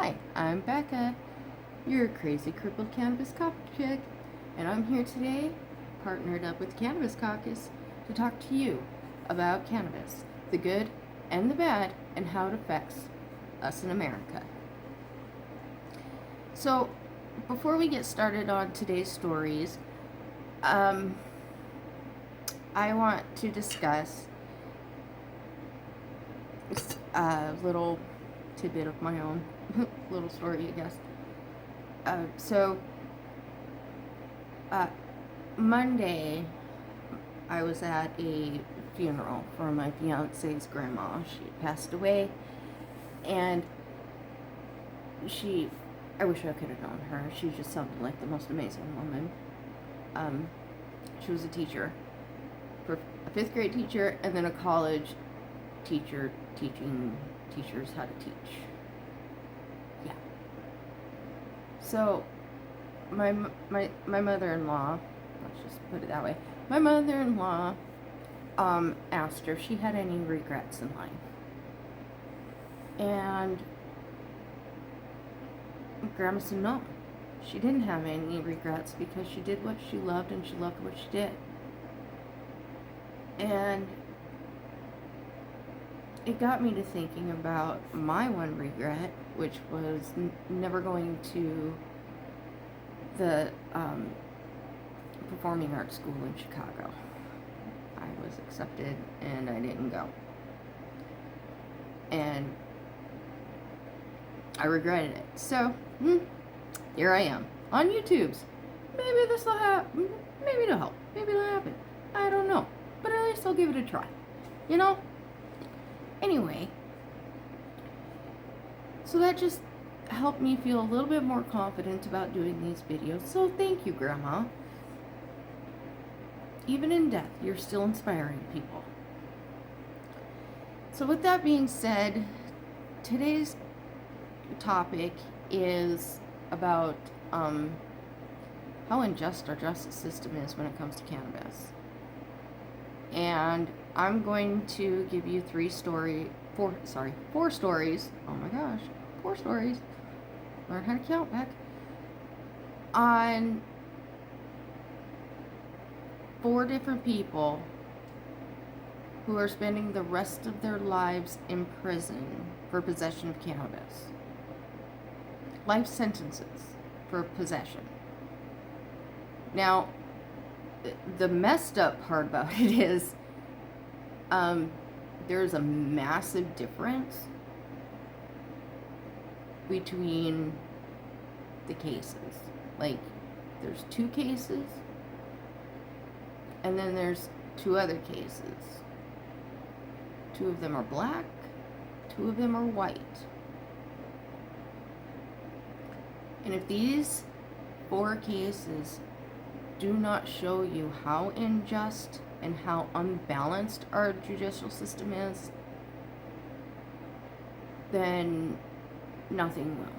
Hi, I'm Becca, your crazy crippled cannabis cop chick, and I'm here today, partnered up with Cannabis Caucus, to talk to you about cannabis, the good and the bad, and how it affects us in America. So, before we get started on today's stories, I want to discuss a little tidbit of my own little story, I guess. Monday, I was at a funeral for my fiance's grandma. She passed away, and I wish I could have known her. She just sounded like the most amazing woman. She was a teacher, a fifth grade teacher, and then a college teacher teaching teachers how to teach. Yeah. So, my mother-in-law, let's just put it that way, my mother-in-law asked her if she had any regrets in life. And Grandma said no. She didn't have any regrets because she did what she loved and she loved what she did. And it got me to thinking about my one regret, which was never going to the performing arts school in Chicago. I was accepted and I didn't go. And I regretted it. So, here I am on YouTube's. Maybe this will happen. Maybe it'll help. Maybe it'll happen. I don't know. But at least I'll give it a try. You know? Anyway, so that just helped me feel a little bit more confident about doing these videos. So thank you, Grandma. Even in death, you're still inspiring people. So with that being said, today's topic is about how unjust our justice system is when it comes to cannabis. And I'm going to give you four stories. Oh my gosh, 4 stories. Learn how to count back. On 4 different people who are spending the rest of their lives in prison for possession of cannabis. Life sentences for possession. Now, the messed up part about it is there's a massive difference between the cases. Like, there's 2 cases, and then there's 2 other cases. 2 of them are black, 2 of them are white. And if these 4 cases do not show you how unjust and how unbalanced our judicial system is, then nothing will.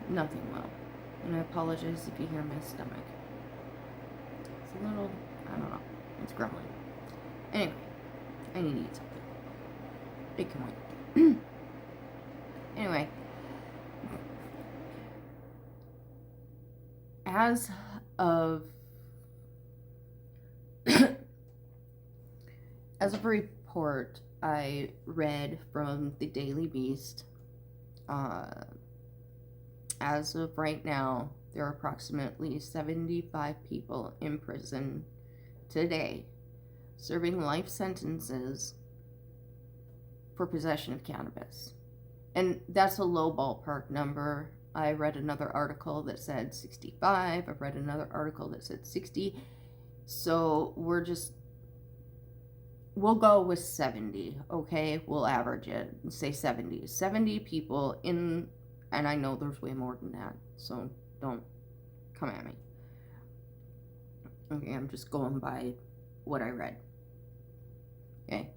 Nothing will. And I apologize if you hear my stomach. It's a little, I don't know, it's grumbling. Anyway, I need to eat something. It can wait. Anyway, as of a report I read from the Daily Beast, as of right now, there are approximately 75 people in prison today serving life sentences for possession of cannabis. And that's a low ballpark number. I read another article that said 65. I read another article that said 60. So we'll go with 70, okay? We'll average it and say 70. 70 people in, and I know there's way more than that, so don't come at me. Okay, I'm just going by what I read. Okay.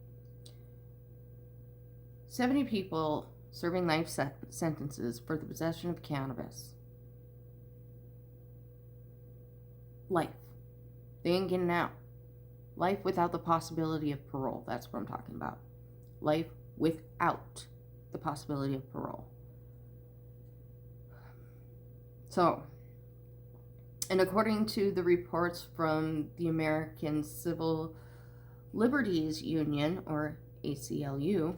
70 people serving life sentences for the possession of cannabis. Life. They ain't getting out. Life without the possibility of parole. That's what I'm talking about. Life without the possibility of parole. So, and according to the reports from the American Civil Liberties Union, or ACLU,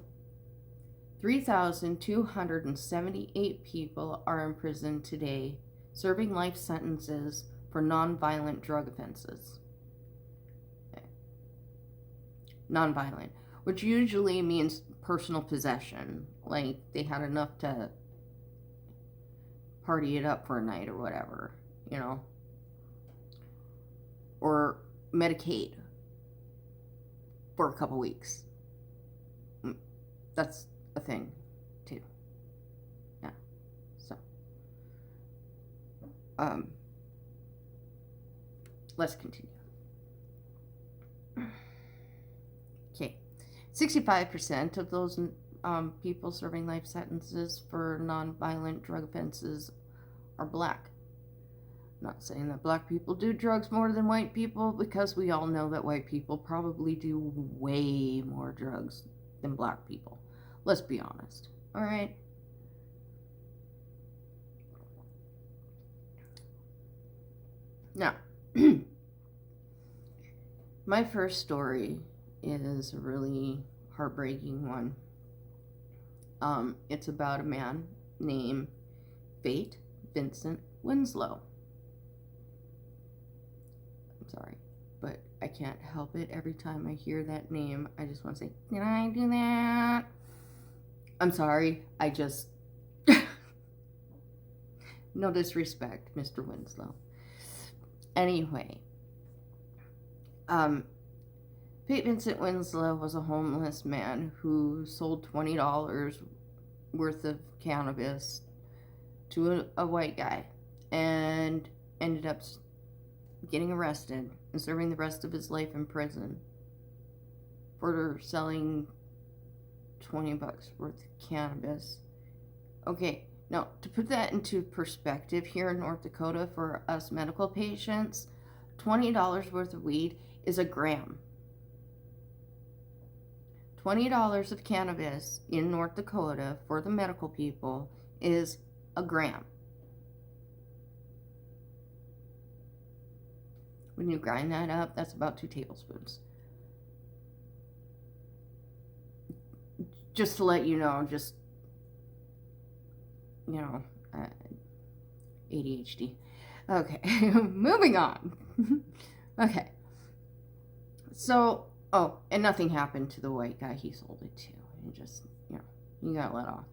3,278 people are in prison today serving life sentences for nonviolent drug offenses. Okay. Nonviolent, which usually means personal possession, like they had enough to party it up for a night or whatever, you know, or Medicaid for a couple weeks. That's a thing too. Yeah. So let's continue. Okay. 65% of those people serving life sentences for non-violent drug offenses are black. I'm not saying that black people do drugs more than white people, because we all know that white people probably do way more drugs than black people. Let's be honest. All right? Now, my first story is a really heartbreaking one. It's about a man named Fate Vincent Winslow. I'm sorry, but I can't help it. Every time I hear that name, I just want to say, did I do that? I'm sorry. I just... No disrespect, Mr. Winslow. Anyway, Pete Vincent Winslow was a homeless man who sold $20 worth of cannabis to a white guy and ended up getting arrested and serving the rest of his life in prison for selling $20 worth of cannabis. Okay, now to put that into perspective, here in North Dakota for us medical patients, $20 worth of weed is a gram. $20 of cannabis in North Dakota for the medical people is a gram. When you grind that up, that's about 2 tablespoons. Just to let you know, ADHD. Okay, moving on. Okay. So, and nothing happened to the white guy he sold it to. He just, he got let off.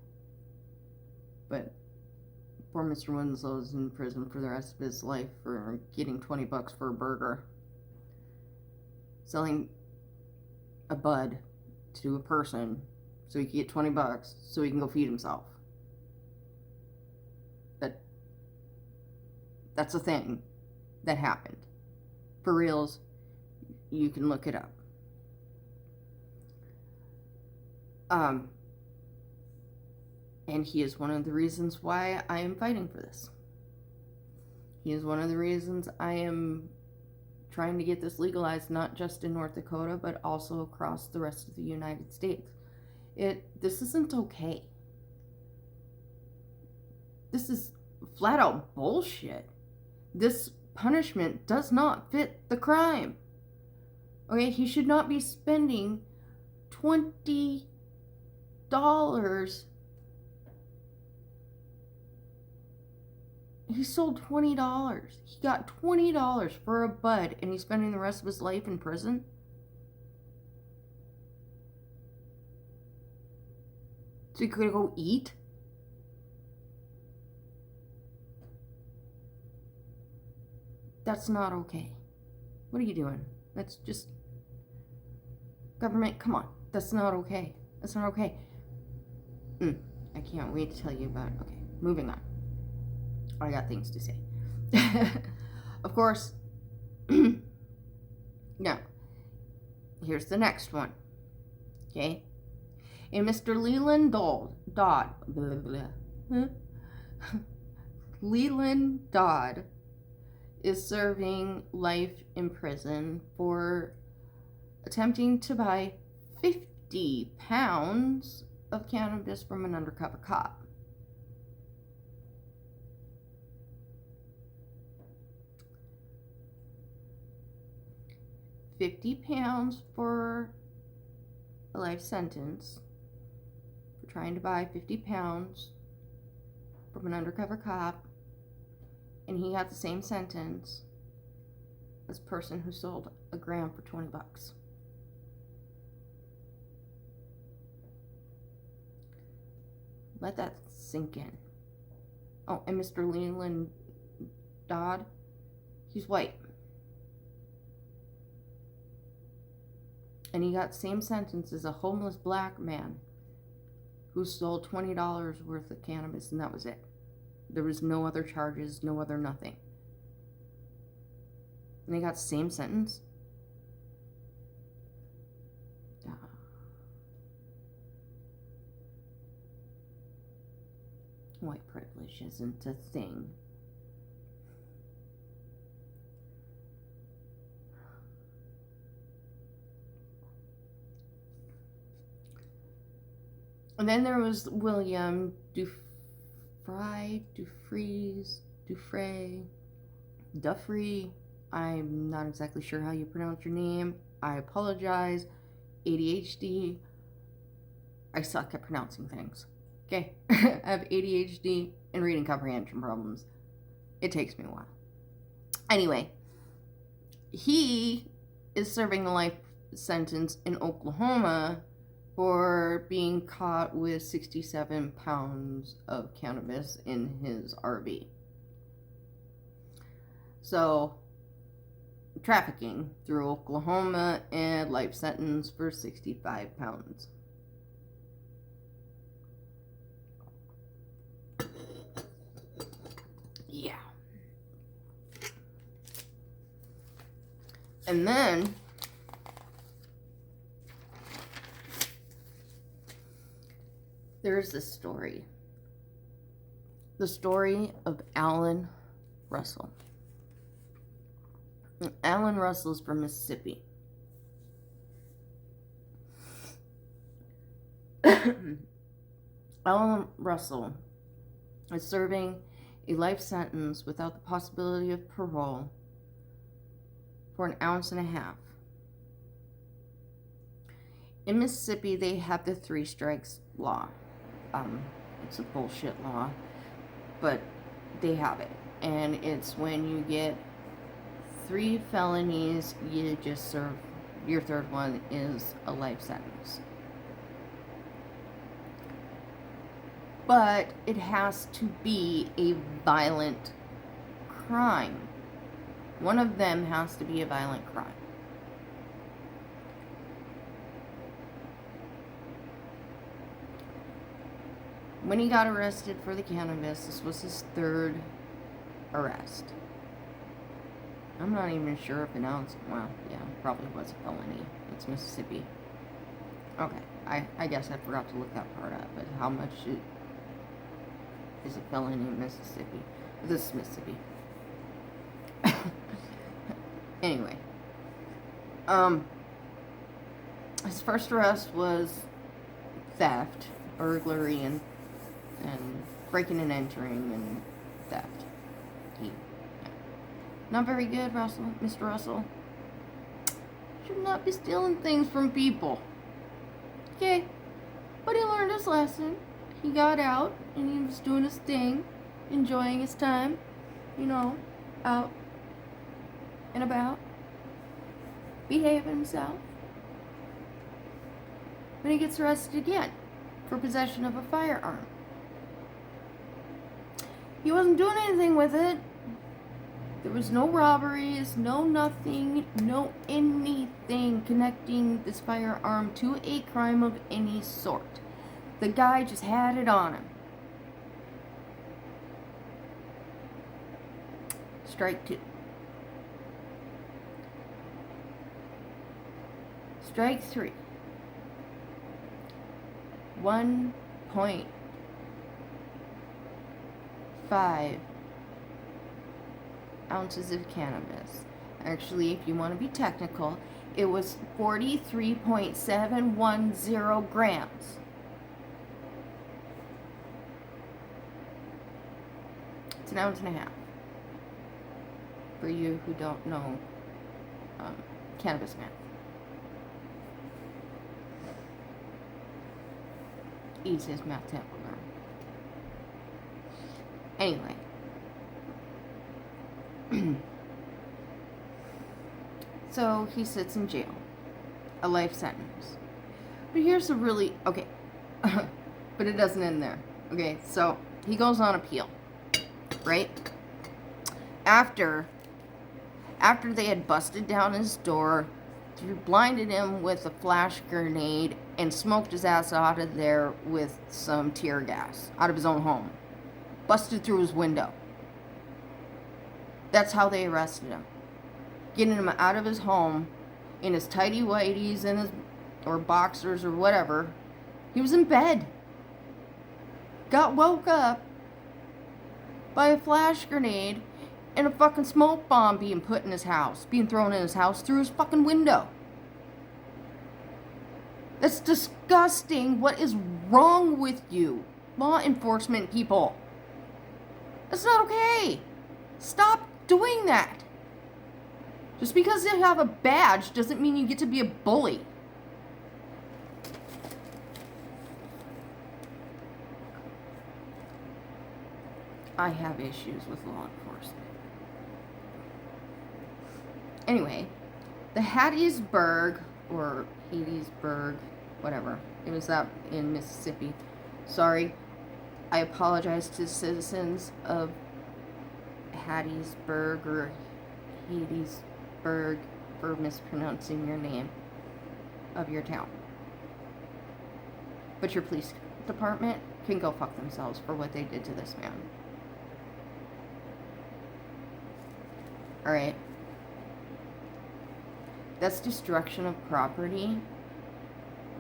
But poor Mr. Winslow's in prison for the rest of his life for getting $20 for a burger. Selling a bud to a person so he can get $20 so he can go feed himself. That's a thing that happened. For reals, you can look it up. And he is one of the reasons why I am fighting for this. He is one of the reasons I am trying to get this legalized, not just in North Dakota, but also across the rest of the United States. This isn't okay. This is flat out bullshit. This punishment does not fit the crime. Okay, he should not be spending $20. He sold $20. He got $20 for a bud, and he's spending the rest of his life in prison? So he could go eat? That's not okay. What are you doing? That's just... Government, come on. That's not okay. That's not okay. I can't wait to tell you about it. Okay, moving on. I got things to say. Of course. Now, here's the next one. Okay? And Mr. Leland Dodd. Leland Dodd is serving life in prison for attempting to buy 50 pounds of cannabis from an undercover cop. 50 pounds for a life sentence for trying to buy 50 pounds from an undercover cop, and he got the same sentence as a person who sold a gram for $20. Let that sink in. Oh, and Mr. Leland Dodd, he's white. And he got the same sentence as a homeless black man who sold $20 worth of cannabis, and that was it. There was no other charges, no other nothing. And they got the same sentence. White privilege isn't a thing. And then there was William Duffrey. I'm not exactly sure how you pronounce your name. I apologize. ADHD. I suck at pronouncing things. Okay? I have ADHD and reading comprehension problems. It takes me a while. Anyway, he is serving a life sentence in Oklahoma for being caught with 67 pounds of cannabis in his RV. So, trafficking through Oklahoma and life sentence for 65 pounds. Yeah. And then there's this story. The story of Alan Russell. Alan Russell's from Mississippi. Alan Russell is serving a life sentence without the possibility of parole for 1.5 ounces. In Mississippi, they have the 3 strikes law. It's a bullshit law, but they have it. And it's when you get 3 felonies, you just serve, your 3rd one is a life sentence. But it has to be a violent crime. One of them has to be a violent crime. When he got arrested for the cannabis, this was his 3rd arrest. I'm not even sure if an ounce, well, yeah, probably was a felony. It's Mississippi. Okay, I guess I forgot to look that part up, but how much is a felony in Mississippi? This is Mississippi. Anyway, his first arrest was theft, burglary, and breaking and entering, and theft. Not very good, Russell, Mr. Russell. Should not be stealing things from people. Okay, but he learned his lesson. He got out, and he was doing his thing, enjoying his time, you know, out and about, behaving himself. Then he gets arrested again for possession of a firearm. He wasn't doing anything with it. There was no robberies, no nothing, no anything connecting this firearm to a crime of any sort. The guy just had it on him. Strike 2. Strike 3. 1.5 ounces of cannabis. Actually, if you want to be technical, it was 43.710 grams. It's 1.5 ounces. For you who don't know cannabis man. Eats his meth sample. Anyway. So he sits in jail. A life sentence. But here's the really... Okay. But it doesn't end there. Okay, so he goes on appeal. Right? After they had busted down his door, blinded him with a flash grenade, and smoked his ass out of there with some tear gas. Out of his own home. Busted through his window. That's how they arrested him. Getting him out of his home in his tighty whities and his or boxers or whatever. He was in bed. Got woke up by a flash grenade and a fucking smoke bomb being put in his house. Being thrown in his house through his fucking window. That's disgusting. What is wrong with you? Law enforcement people. That's not okay. Stop doing that. Just because you have a badge doesn't mean you get to be a bully. I have issues with law enforcement. Anyway, the Hattiesburg, or Hattiesburg, whatever, it was up in Mississippi. Sorry, I apologize to citizens of Hattiesburg or Hattiesburg for mispronouncing your name of your town. But your police department can go fuck themselves for what they did to this man. Alright? That's destruction of property.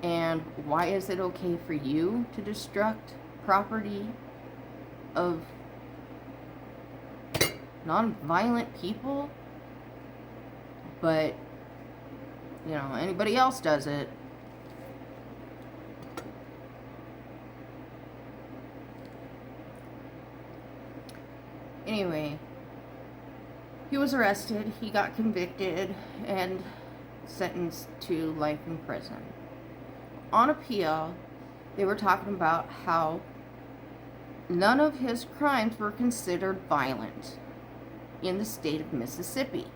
And why is it okay for you to destruct property of non-violent people? But, you know, anybody else does it. Anyway, he was arrested, he got convicted, and sentenced to life in prison. On appeal, they were talking about how none of his crimes were considered violent in the state of Mississippi.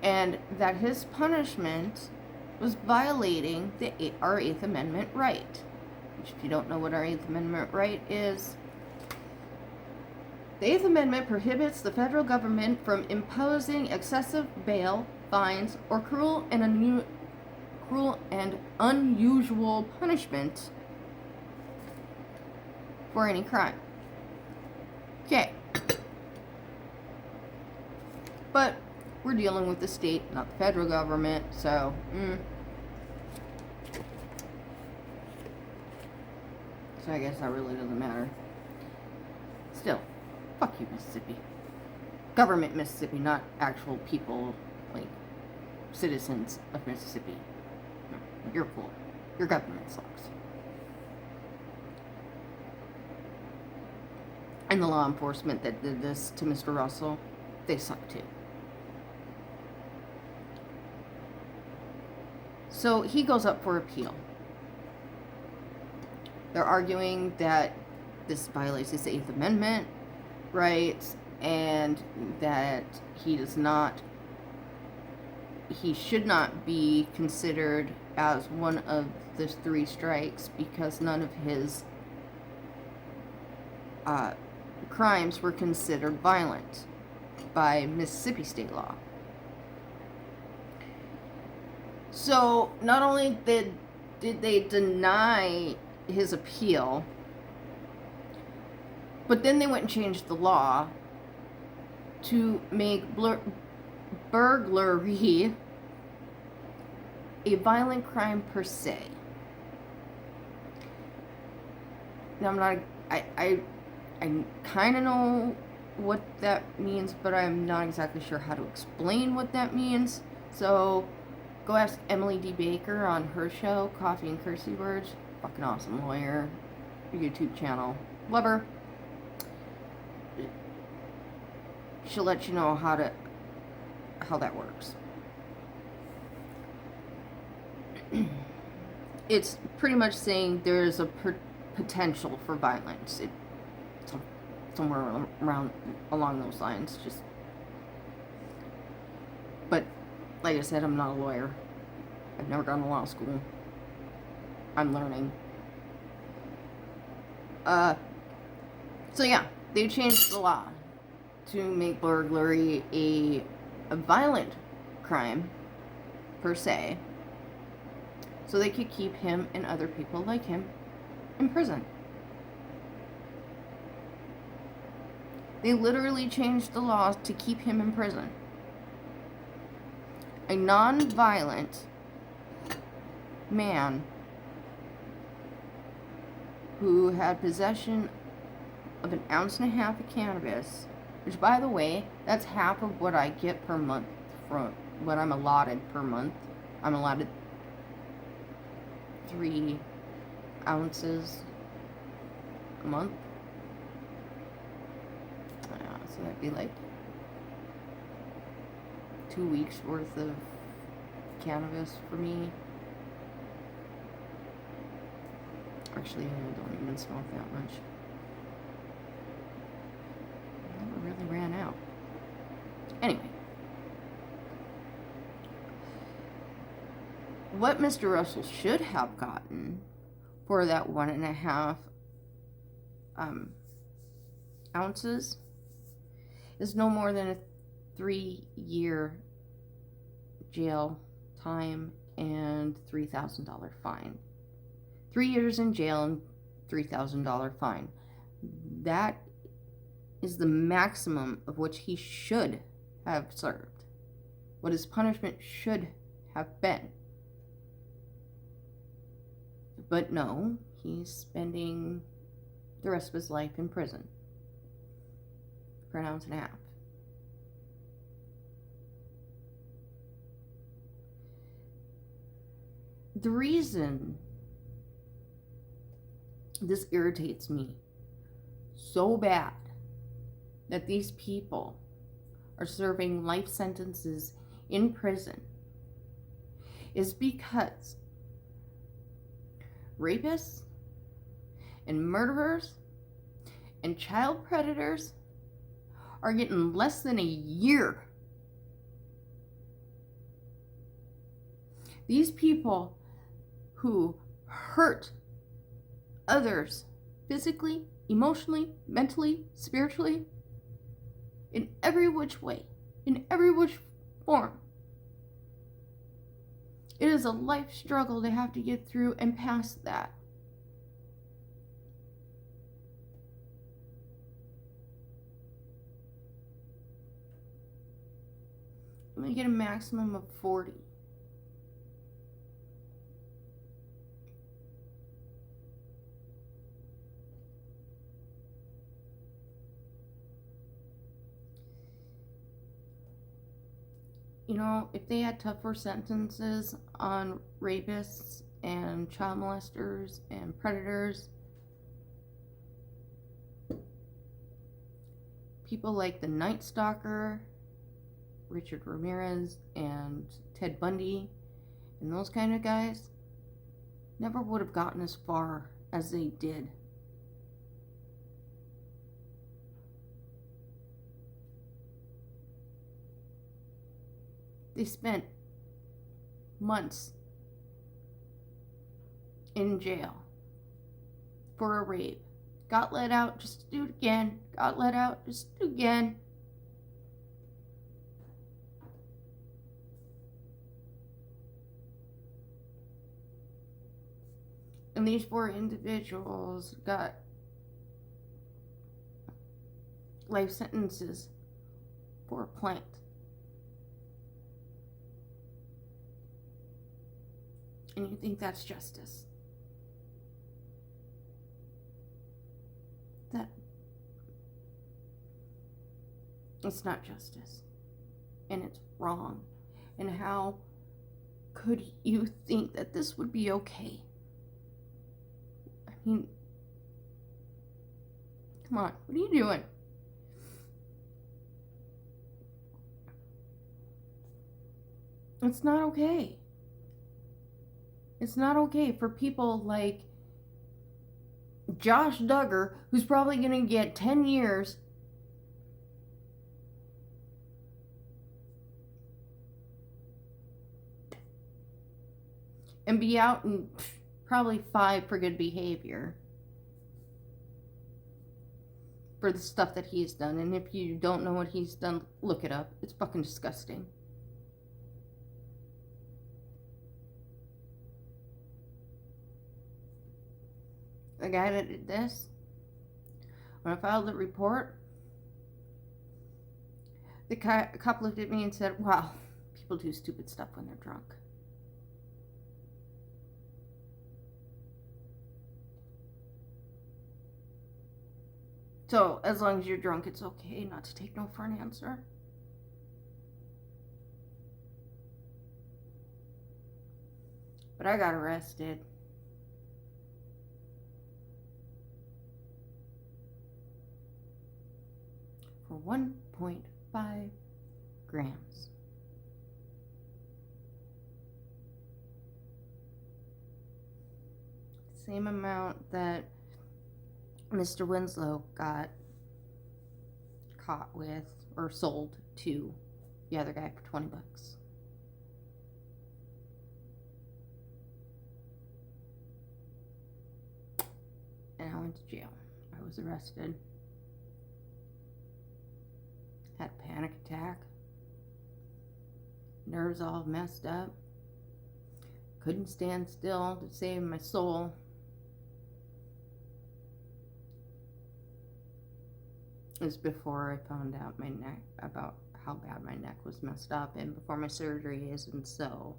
And that his punishment was violating our 8th Amendment right. Which, if you don't know what our 8th Amendment right is, the 8th Amendment prohibits the federal government from imposing excessive bail, fines, or cruel and unusual punishment for any crime. Okay. But we're dealing with the state, not the federal government, so, So I guess that really doesn't matter. Still, fuck you, Mississippi. Government Mississippi, not actual people, like, citizens of Mississippi. No, you're cool. Your government sucks. And the law enforcement that did this to Mr. Russell, they suck too. So he goes up for appeal. They're arguing that this violates his 8th Amendment rights and that he should not be considered as one of the 3 strikes because none of his crimes were considered violent by Mississippi state law. So not only did they deny his appeal, but then they went and changed the law to make burglary a violent crime per se. Now I kind of know what that means, but I'm not exactly sure how to explain what that means. So go ask Emily D. Baker on her show, Coffee and Curse Words. Fucking awesome lawyer. YouTube channel. Love her. She'll let you know how how that works. It's pretty much saying there's a potential for violence. Somewhere around along those lines. But like I said, I'm not a lawyer. I've never gone to law school. I'm learning. So yeah, they changed the law to make burglary a violent crime, per se, so they could keep him and other people like him in prison. They literally changed the laws to keep him in prison. A non-violent man who had possession of 1.5 ounces of cannabis, which, by the way, that's half of what I get per month from what I'm allotted per month. I'm allotted 3 ounces a month. So that'd be like 2 weeks worth of cannabis for me. Actually, I don't even smoke that much. I never really ran out. Anyway. What Mr. Russell should have gotten for that 1.5 ounces is no more than a 3-year jail time and $3,000 fine. 3 years in jail and $3,000 fine. That is the maximum of which he should have served. What his punishment should have been. But no, he's spending the rest of his life in prison for 1.5 ounces. The reason this irritates me so bad that these people are serving life sentences in prison is because rapists and murderers and child predators are getting less than a year. These people who hurt others physically, emotionally, mentally, spiritually, in every which way, in every which form. It is a life struggle to have to get through and past that. I'm going to get a maximum of 40. You know, if they had tougher sentences on rapists and child molesters and predators, people like the Night Stalker, Richard Ramirez, and Ted Bundy, and those kind of guys, never would have gotten as far as they did. They spent months in jail for a rape. Got let out just to do it again. Got let out just to do it again. And these 4 individuals got life sentences for a plant. And you think that's justice? It's not justice. And it's wrong. And how could you think that this would be okay? I mean, come on, what are you doing? It's not okay. It's not okay for people like Josh Duggar, who's probably going to get 10 years, and be out in probably 5 for good behavior for the stuff that he's done. And if you don't know what he's done, look it up. It's fucking disgusting. The guy that did this, when I filed the report, the cop looked at me and said, wow, people do stupid stuff when they're drunk. So, as long as you're drunk, it's okay not to take no for an answer. But I got arrested. For 1.5 grams. Same amount that Mr. Winslow got caught with or sold to the other guy for $20. And I went to jail. I was arrested. Had a panic attack. Nerves all messed up. Couldn't stand still to save my soul. It was before I found out my neck, about how bad my neck was messed up, and before my surgeries, and so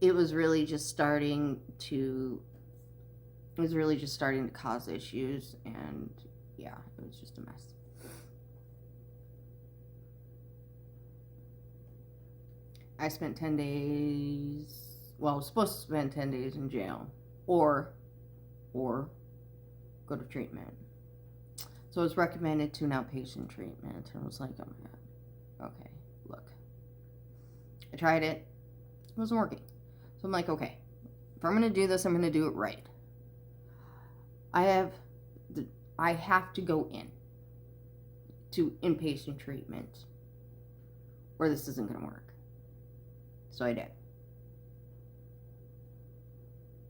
it was really just starting to cause issues, and yeah, it was just a mess. I spent 10 days, well, I was supposed to spend 10 days in jail, or go to treatment. So it was recommended to an outpatient treatment, and I was like, oh my god, okay, look. I tried it. It wasn't working. So I'm like, okay, if I'm going to do this, I'm going to do it right. I have to go in to inpatient treatment, or this isn't going to work. So I did.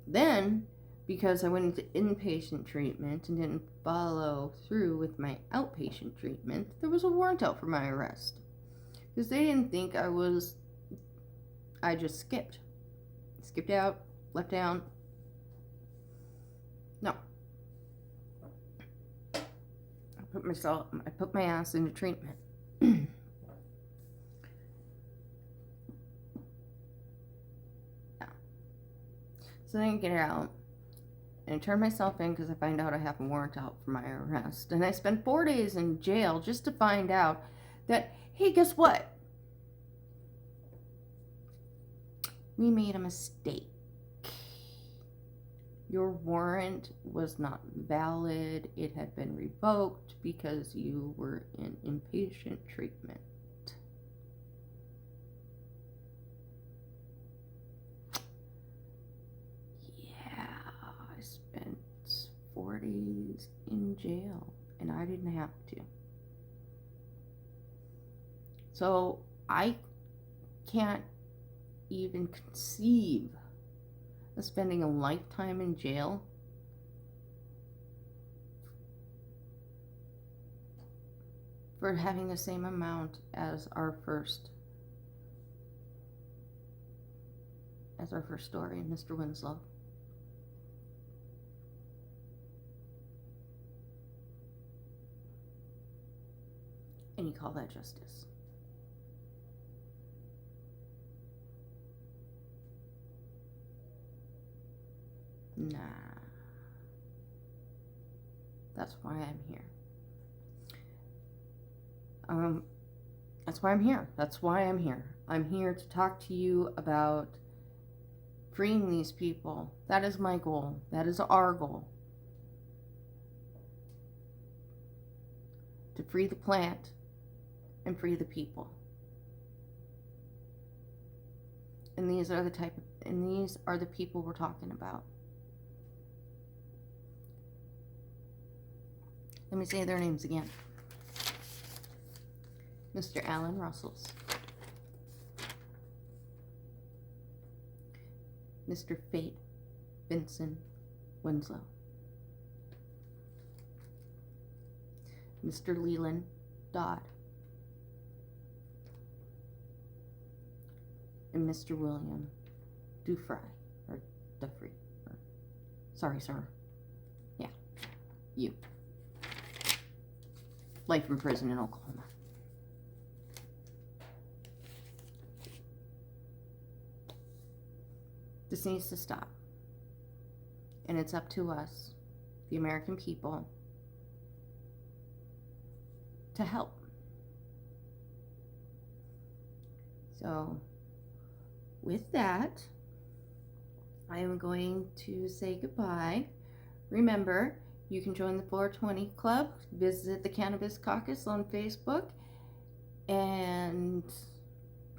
Then, because I went into inpatient treatment and didn't follow through with my outpatient treatment, there was a warrant out for my arrest. Because they didn't think I just skipped. Skipped out, left town. No. I put my ass into treatment. So then I get out, and I turn myself in because I find out I have a warrant out for my arrest. And I spent 4 days in jail just to find out that, hey, guess what? We made a mistake. Your warrant was not valid. It had been revoked because you were in inpatient treatment. I spent 4 days in jail, and I didn't have to. So I can't even conceive of spending a lifetime in jail for having the same amount as our first story, Mr. Winslow. And you call that justice? Nah. That's why I'm here. That's why I'm here. That's why I'm here. I'm here to talk to you about freeing these people. That is my goal. That is our goal. To free the plant and free the people. And these are the people we're talking about. Let me say their names again. Mr. Alan Russells, Mr. Fate Vincent Winslow, Mr. Leland Dodd, and Mr. William Dufry, or Duffrey, or, sorry, sir. Yeah, you. Life in prison in Oklahoma. This needs to stop. And it's up to us, the American people, to help. So, with that, I am going to say goodbye. Remember, you can join the 420 Club, visit the Cannabis Caucus on Facebook, and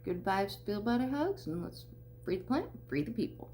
good vibes, feel better hugs, and let's free the plant, free the people.